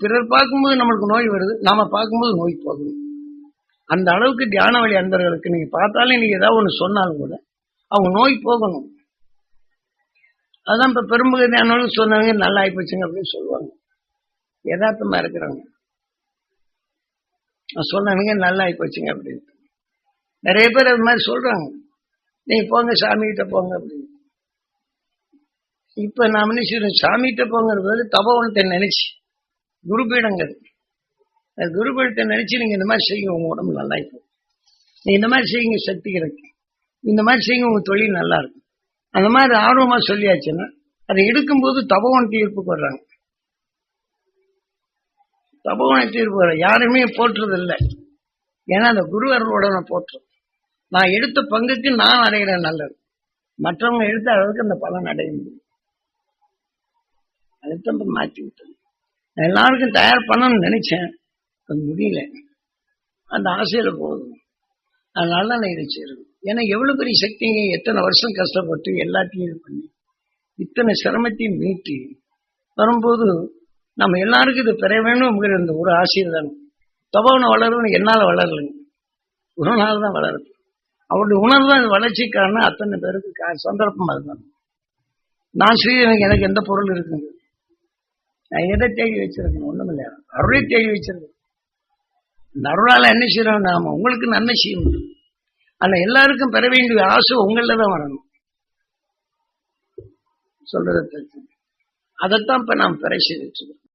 பிறர் பார்க்கும்போது நம்மளுக்கு நோய் வருது, நாம பார்க்கும்போது நோய் போகணும். அந்த அளவுக்கு தியான வழி அன்பர்களுக்கு நீங்க பார்த்தாலும் நீங்க ஏதாவது ஒண்ணு சொன்னாலும் கூட அவங்க நோய் போகணும். அதான் இப்ப பெரும்பகுதி தியானவர்கள் சொன்னவங்க நல்லா ஆயிப்போச்சுங்க அப்படின்னு சொல்லுவாங்க. யதார்த்தமா இருக்கிறவங்க சொன்னவங்க நல்லா ஆயிப்போச்சுங்க அப்படின்னு. நிறைய பேர் அது மாதிரி சொல்றாங்க. நீங்க போங்க சாமி கிட்ட போங்க அப்படின்னு. இப்ப நாம என்ன செய்யறோம், சாமி கிட்ட போங்கிறது தபோவனத்தை நினைச்சு குருபீடங்கள் குருபீடத்தை நினைச்சு நீங்க இந்த மாதிரி செய்யுங்க, உங்க உடம்பு நல்லா இருக்கும். நீங்க இந்த மாதிரி செய்யுங்க, சக்தி கிடைக்கும். இந்த மாதிரி செய்யுங்க, உங்க தொழில் நல்லா இருக்கும். அந்த மாதிரி ஆர்வமா சொல்லியாச்சுன்னா அதை எடுக்கும்போது தபோவன தீர்ப்புக்கு வர்றாங்க. தபோவன தீர்ப்பு வர யாருமே போற்றுறது இல்லை. ஏன்னா அந்த குரு அருளோட போற்று. நான் எடுத்த பங்குக்கு நான் அடைகிறேன் நல்லது, மற்றவங்க எடுத்த அளவுக்கு அந்த பலன் அடைய முடியும். அதுதான் மாற்றி விட்டது. நான் எல்லாருக்கும் தயார் பண்ணணும்னு நினைச்சேன், அது முடியல. அந்த ஆசையில போகுது. அதனால நான் இதை செய்யறது. ஏன்னா எவ்வளவு பெரிய சக்திங்க, எத்தனை வருஷம் கஷ்டப்பட்டு எல்லாத்தையும் இது பண்ணி இத்தனை சிரமத்தையும் மீட்டி வரும்போது நம்ம எல்லாருக்கும் இது பெற வேணும்ங்கிற இந்த ஒரு ஆசையில் தான். தபோவனம் வளரும்னு என்னால வளரலைங்க, ஒரு நாள் தான் வளருது. அவருடைய உணர்வு தான் வளர்ச்சிக்கான அத்தனை பேருக்கு சந்தர்ப்பம். அதுதான் நான் ஸ்ரீதனுக்கு எனக்கு எந்த பொருள் இருக்குங்க, நான் எதை தேடி வச்சிருக்கேன், ஒண்ணும் இல்லையா, அருளை தேடி வச்சிருக்கேன். இந்த அருளால என்ன செய்யறோம், நாம உங்களுக்கு நன்மை செய்யணும். ஆனா எல்லாருக்கும் பெற வேண்டிய ஆசை உங்கள தான் வரணும். சொல்றது அதைத்தான் இப்ப நாம் பெற செய்துட்டு இருக்கோம்.